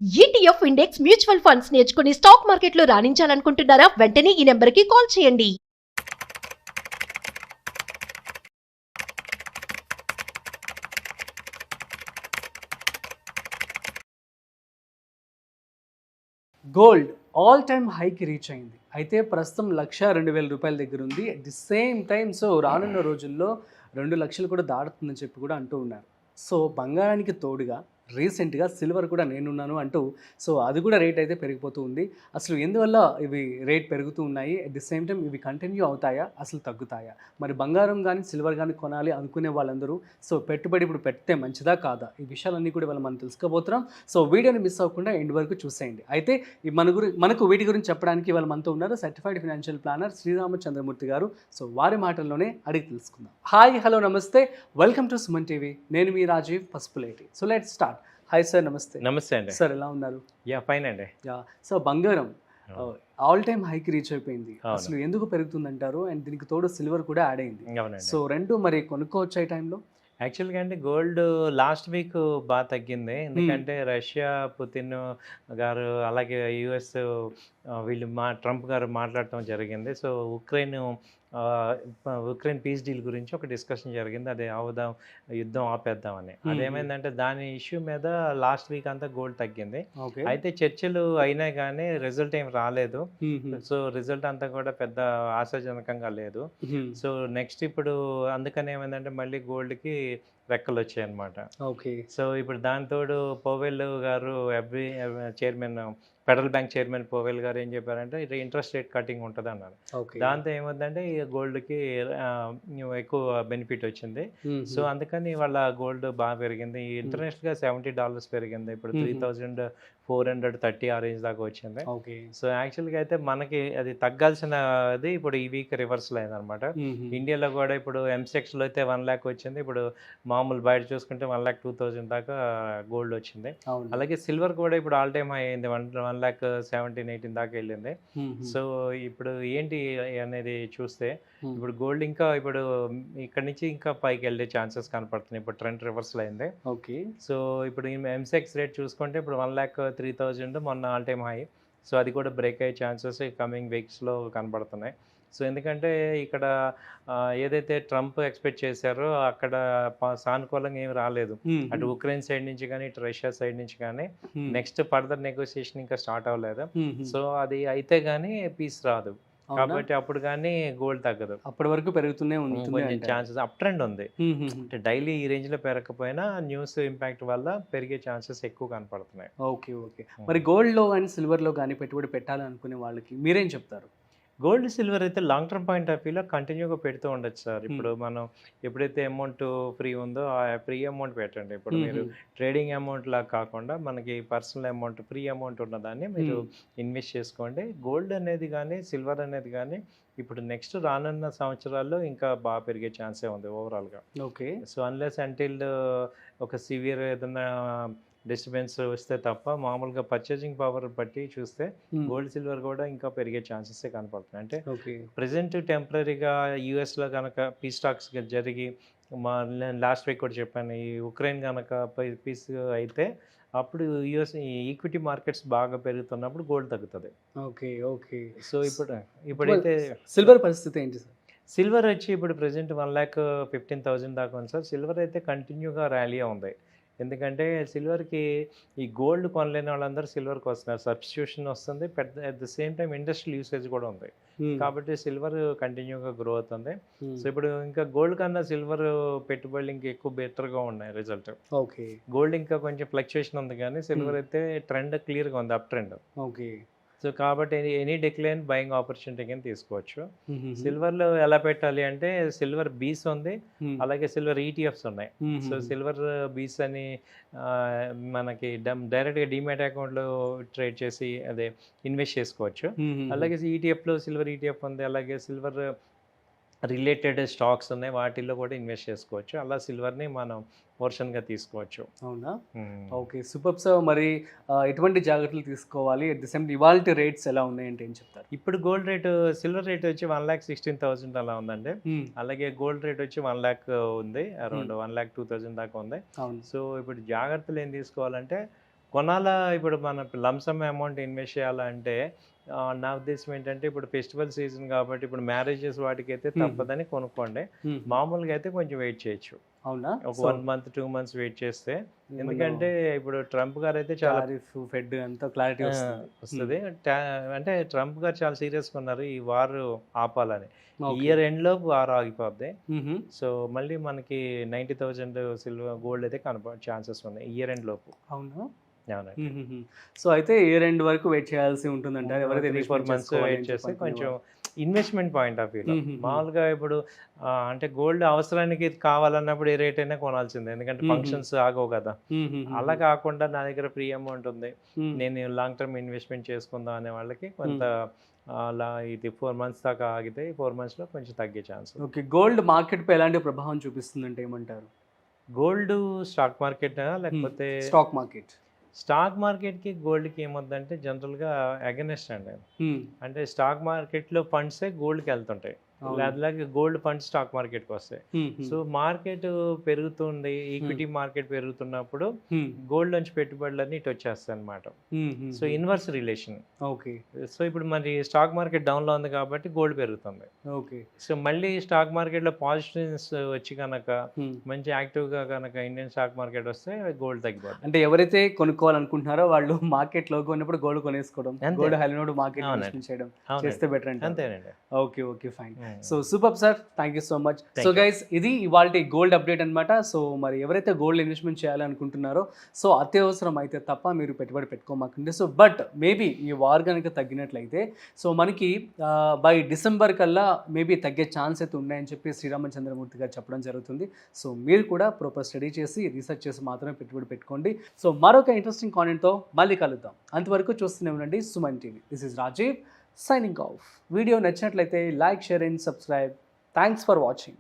ETF index mutual funds నేర్చుకుని stock మార్కెట్లో రాణించాలనుకుంటున్నారా? వెంటనే ఈ నెంబర్కి కాల్ చేయండి. గోల్డ్ ఆల్ టైమ్ హైకి రీచ్ అయింది. అయితే ప్రస్తుతం 1,02,000 దగ్గర ఉంది. అట్ ది సేమ్ టైం రానున్న రోజుల్లో 2,00,000 కూడా దాటుతుందని చెప్పి కూడా అంటూ ఉన్నారు. బంగారానికి తోడుగా రీసెంట్గా సిల్వర్ కూడా నేనున్నాను అంటూ అది కూడా రేట్ అయితే పెరిగిపోతూ ఉంది. అసలు ఎందువల్ల ఇవి రేట్ పెరుగుతూ ఉన్నాయి, అట్ ది సేమ్ టైం ఇవి కంటిన్యూ అవుతాయా, అసలు తగ్గుతాయా? మరి బంగారం కానీ సిల్వర్ కానీ కొనాలి అనుకునే వాళ్ళందరూ పెట్టుబడి ఇప్పుడు పెడితే మంచిదా కాదా, ఈ విషయాలన్నీ కూడా ఇవాళ మనం తెలుసుకోబోతున్నాం. వీడియోని మిస్ అవ్వకుండా ఎండ్ వరకు చూసేయండి. అయితే మనకు వీటి గురించి చెప్పడానికి ఇవాళ మనతో ఉన్నారు సర్టిఫైడ్ ఫైనాన్షియల్ ప్లానర్ శ్రీరామచంద్రమూర్తి గారు. వారి మాటల్లోనే అడిగి తెలుసుకుందాం. హాయ్, హలో, నమస్తే, వెల్కమ్ టు సుమన్ టీవీ. నేను మీ Rajeev Pasupuleti. Let's start. Hi sir, నమస్తే. నమస్తే అండి. సార్, ఎలా ఉన్నారు? ఫైన్ అండి. బంగారం ఆల్ టైమ్ హైకి రీచ్ అయిపోయింది. అసలు ఎందుకు పెరుగుతుందంటారు? అండ్ దీనికి తోడు సిల్వర్ కూడా యాడ్ అయింది. రెండు మరి కొనుక్కోవచ్చు ఈ టైంలో? యాక్చువల్గా అంటే గోల్డ్ లాస్ట్ వీక్ బాగా తగ్గింది. ఎందుకంటే రష్యా పుతిన్ గారు అలాగే యుఎస్ వీళ్ళు ట్రంప్ గారు మాట్లాడటం జరిగింది. ఉక్రెయిన్ పీస్ డీల్ గురించి ఒక డిస్కషన్ జరిగింది. అది అవుదాం, యుద్ధం ఆపేద్దామని. అదేమైందంటే దాని ఇష్యూ మీద లాస్ట్ వీక్ అంతా గోల్డ్ తగ్గింది. అయితే చర్చలు అయినా కానీ రిజల్ట్ ఏం రాలేదు. రిజల్ట్ అంతా కూడా పెద్ద ఆశాజనకంగా లేదు. నెక్స్ట్ ఇప్పుడు అందుకని ఏమైందంటే మళ్ళీ గోల్డ్కి రెక్కలు వచ్చాయి అన్నమాట. ఇప్పుడు దానితోడు పోవెల్ గారు chairman, federal bank chairman Powell గారు ఏం చెప్పారంటే ఇది ఇంట్రెస్ట్ రేట్ కటింగ్ ఉంటుంది అన్నారు. దాంతో ఏమవుతుందంటే ఈ గోల్డ్కి ఎక్కువ బెనిఫిట్ వచ్చింది. అందుకని వాళ్ళ గోల్డ్ బాగా పెరిగింది. ఇంటర్నేషనల్గా $70 పెరిగింది. ఇప్పుడు 3,430 ఆ రేంజ్ దాకా వచ్చింది. యాక్చువల్గా అయితే మనకి అది తగ్గాల్సినది ఇప్పుడు ఈ వీక్ రివర్సల్ అయింది అనమాట. ఇండియాలో కూడా ఇప్పుడు ఎంసెక్స్లో అయితే 1 lakh వచ్చింది. ఇప్పుడు మామూలు బయట చూసుకుంటే 1,02,000 దాకా గోల్డ్ వచ్చింది. అలాగే సిల్వర్ కూడా ఇప్పుడు ఆల్ టైమ్ హై అయింది. 1,17,18 దాకా వెళ్ళింది. ఇప్పుడు ఏంటి అనేది చూస్తే ఇప్పుడు గోల్డ్ ఇంకా ఇప్పుడు ఇక్కడ నుంచి ఇంకా పైకి వెళ్ళే ఛాన్సెస్ కనపడుతున్నాయి. ఇప్పుడు ట్రెండ్ రివర్సల్ అయింది. ఇప్పుడు ఎంసెక్స్ రేట్ చూసుకుంటే ఇప్పుడు 1,03,000 మొన్న ఆల్ టైమ్ హై. అది కూడా బ్రేక్ అయ్యే ఛాన్సెస్ కమింగ్ వీక్స్లో కనపడుతున్నాయి. ఎందుకంటే ఇక్కడ ఏదైతే ట్రంప్ ఎక్స్పెక్ట్ చేశారో అక్కడ సానుకూలంగా ఏమి రాలేదు. అటు ఉక్రెయిన్ సైడ్ నుంచి కానీ ఇటు రష్యా సైడ్ నుంచి కానీ నెక్స్ట్ ఫర్దర్ నెగోసియేషన్ ఇంకా స్టార్ట్ అవ్వలేదు. అది అయితే కానీ పీస్ రాదు. కాబట్టి అప్పుడు కానీ గోల్డ్ తగ్గదు. అప్పటి వరకు పెరుగుతూనే ఉంటుంది. ఛాన్సెస్ అప్ ట్రెండ్ ఉంది. అంటే డైలీ ఈ రేంజ్ లో పెరగకపోయినా న్యూస్ ఇంపాక్ట్ వల్ల పెరిగే ఛాన్సెస్ ఎక్కువ కనపడుతున్నాయి. మరి గోల్డ్ లో కానీ సిల్వర్ లో కానీ పెట్టుబడి పెట్టాలనుకునే వాళ్ళకి మీరేం చెప్తారు? గోల్డ్ సిల్వర్ అయితే లాంగ్ టర్మ్ పాయింట్ ఆఫ్ వ్యూలో కంటిన్యూగా పెడుతూ ఉండొచ్చు సార్. ఇప్పుడు మనం ఎప్పుడైతే అమౌంట్ ఫ్రీ ఉందో ఆ ఫ్రీ అమౌంట్ పెట్టండి. ఇప్పుడు మీరు ట్రేడింగ్ అమౌంట్ లాగా కాకుండా మనకి పర్సనల్ అమౌంట్, ఫ్రీ అమౌంట్ ఉన్నదాన్ని మీరు ఇన్వెస్ట్ చేసుకోండి. గోల్డ్ అనేది కానీ సిల్వర్ అనేది కానీ ఇప్పుడు నెక్స్ట్ రానున్న సంవత్సరాల్లో ఇంకా బాగా పెరిగే ఛాన్సే ఉంది ఓవరాల్గా. అన్లెస్ అంటిల్ ఒక సివియర్ ఏదైనా డిస్టర్బెన్స్ వస్తే తప్ప మామూలుగా పర్చేసింగ్ పవర్ బట్టి చూస్తే గోల్డ్ సిల్వర్ కూడా ఇంకా పెరిగే ఛాన్సెస్ కనపడుతున్నాయి. అంటే ప్రెసెంట్ టెంపరీగా యూఎస్లో కనుక పీస్ టాక్స్ జరిగి లాస్ట్ వీక్ కూడా చెప్పాను, ఈ ఉక్రెయిన్ కనుక పీస్ అయితే అప్పుడు యూఎస్ ఈక్విటీ మార్కెట్స్ బాగా పెరుగుతున్నప్పుడు గోల్డ్ తగ్గుతుంది. ఇప్పుడైతే సిల్వర్ పరిస్థితి ఏంటి సార్? సిల్వర్ వచ్చి ఇప్పుడు ప్రెసెంట్ 1,15,000 దాకా ఉంది సార్. సిల్వర్ అయితే కంటిన్యూగా ర్యాలీ ఉంది. ఎందుకంటే సిల్వర్కి ఈ గోల్డ్ కొనలేని వాళ్ళందరూ సిల్వర్కి వస్తున్నారు. సబ్స్టిట్యూషన్ వస్తుంది, at the same time industrial usage కూడా ఉంది. కాబట్టి సిల్వర్ కంటిన్యూగా గ్రో అవుతుంది. ఇప్పుడు ఇంకా గోల్డ్ కన్నా సిల్వర్ పెట్టుబడులు ఇంకా ఎక్కువ బెటర్గా ఉన్నాయి రిజల్ట్. గోల్డ్ ఇంకా కొంచెం ఫ్లక్చుయేషన్ ఉంది కానీ సిల్వర్ అయితే ట్రెండ్ క్లియర్గా ఉంది, అప్ ట్రెండ్. కాబట్టి ఎనీ డిక్లైన్ బయింగ్ ఆపర్చునిటీ కింద తీసుకోవచ్చు. సిల్వర్లో ఎలా పెట్టాలి అంటే సిల్వర్ బీస్ ఉంది, అలాగే సిల్వర్ ఈటీఎఫ్స్ ఉన్నాయి. సిల్వర్ బీస్ అని మనకి డైరెక్ట్గా డిమాట్ అకౌంట్లో ట్రేడ్ చేసి అదే ఇన్వెస్ట్ చేసుకోవచ్చు. అలాగే ఈటీఎఫ్లో సిల్వర్ ఈటీఎఫ్ ఉంది, అలాగే సిల్వర్ రిలేటెడ్ స్టాక్స్ ఉన్నాయి, వాటిల్లో కూడా ఇన్వెస్ట్ చేసుకోవచ్చు. అలా సిల్వర్ని మనం పోర్షన్గా తీసుకోవచ్చు. అవునా? Super sir. మరి ఎటువంటి జాగ్రత్తలు తీసుకోవాలి? అట్ ది సేమ్ ఇవాళ రేట్స్ ఎలా ఉన్నాయంటే ఏం చెప్తారు? ఇప్పుడు గోల్డ్ రేటు, సిల్వర్ రేట్ వచ్చి 1,16,000 అలా ఉందండి. అలాగే గోల్డ్ రేట్ వచ్చి 1 lakh ఉంది, అరౌండ్ 1,02,000 దాకా ఉంది. ఇప్పుడు జాగ్రత్తలు ఏం తీసుకోవాలంటే కొనాలా ఇప్పుడు మన లంసమ్ అమౌంట్ ఇన్వెస్ట్ చేయాలంటే నా ఉద్దేశం ఏంటంటే ఇప్పుడు ఫెస్టివల్ సీజన్ కాబట్టి ఇప్పుడు మ్యారేజెస్ వాటికి అయితే తప్పదని కొనుక్కోండి. మామూలుగా అయితే కొంచెం వెయిట్ చేయొచ్చు. అవునా? ఒక 1 month 2 months వెయిట్ చేస్తే, ఎందుకంటే ఇప్పుడు ట్రంప్ గారు అయితే చాలా ఫెడ్ అంతా క్లారిటీ వస్తుంది. అంటే ట్రంప్ గారు చాలా సీరియస్గా ఉన్నారు ఈ వార్ ఆపాలని. ఇయర్ ఎండ్ లోపు వార్ ఆగిపోద్ది. సో మళ్ళీ మనకి 90,000 సిల్వర్ గోల్డ్ అయితే ఛాన్సెస్ ఉన్నాయి ఇయర్ ఎండ్ లోపు. అవునా? అవునండి. సో అయితే ఇయర్ ఎండ్ వరకు వెయిట్ చేయాల్సి ఉంటుందంట. ఎవరైతే 3-4 months వెయిట్ చేస్తే కొంచెం ఇన్వెస్ట్మెంట్ పాయింట్ ఆఫ్ వ్యూలో మామూలుగా ఇప్పుడు అంటే గోల్డ్ అవసరానికి కావాలన్నప్పుడు ఏ రేట్ అయినా కొనాల్సిందే, ఎందుకంటే ఫంక్షన్స్ ఆగవు కదా. అలా కాకుండా నా దగ్గర ఫ్రీ అమౌంట్ ఉంది, నేను లాంగ్ టర్మ్ ఇన్వెస్ట్మెంట్ చేసుకుందాం అనే వాళ్ళకి కొంత అలా ఇది 4 months దాకా ఆగితే 4 months లో కొంచెం తగ్గే ఛాన్స్. ఓకే, గోల్డ్ మార్కెట్ పై ఎలాంటి ప్రభావం చూపిస్తుందంటే ఏమంటారు? గోల్డ్ స్టాక్ మార్కెట్ లేకపోతే స్టాక్ మార్కెట్కి గోల్డ్కి ఏమొద్దంటే జనరల్గా అగెనెస్ట్ అండి. అంటే స్టాక్ మార్కెట్లో ఫండ్సే గోల్డ్కి వెళ్తుంటాయి, అలాగే గోల్డ్ ఫండ్స్ స్టాక్ మార్కెట్కి వస్తాయి. సో మార్కెట్ పెరుగుతుంది, ఈక్విటీ మార్కెట్ పెరుగుతున్నప్పుడు గోల్డ్ నుంచి పెట్టుబడులన్నీ ఇటు వచ్చేస్తాయి అనమాట. So inverse relation. Okay, so ఇప్పుడు మరి స్టాక్ మార్కెట్ డౌన్లో ఉంది కాబట్టి గోల్డ్ పెరుగుతుంది. ఓకే, సో మళ్ళీ స్టాక్ మార్కెట్లో పాజిటివ్స్ వచ్చి కనుక మంచి యాక్టివ్గా కనుక ఇండియన్ స్టాక్ మార్కెట్ వస్తే గోల్డ్ తగ్గిపోతుంది. అంటే ఎవరైతే కొనుక్కోవాలనుకుంటున్నారో వాళ్ళు మార్కెట్ లోకి ఉన్నప్పుడు గోల్డ్ కొనేసుకోవడం, గోల్డ్ హైలోడ్ మార్కెట్ చేయడం చేస్తే బెటర్ అంటే. అంతేనండి. Okay, okay, fine. So super sir, thank you so much. So guys, ఇది ఇవాళ గోల్డ్ అప్డేట్ అనమాట. సో మరి ఎవరైతే గోల్డ్ ఇన్వెస్ట్మెంట్ చేయాలనుకుంటున్నారో సో అత్యవసరం అయితే తప్ప మీరు పెట్టుబడి పెట్టుకోమాకండి. సో బట్ మేబీ ఈ వార్ కనుక తగ్గినట్లయితే సో మనకి బై డిసెంబర్ కల్లా మేబీ తగ్గే ఛాన్స్ అయితే ఉన్నాయని చెప్పి శ్రీరామచంద్రమూర్తి గారు చెప్పడం జరుగుతుంది. సో మీరు కూడా ప్రాపర్ స్టడీ చేసి రీసెర్చ్ చేసి మాత్రమే పెట్టుబడి పెట్టుకోండి. సో మరొక ఇంట్రెస్టింగ్ కాంటెంట్తో మళ్ళీ కలుద్దాం. అంతవరకు చూస్తూనే ఉండండి Suman TV. This is Rajeev signing off. Video నచ్చినట్లయితే like, share and subscribe. Thanks for watching.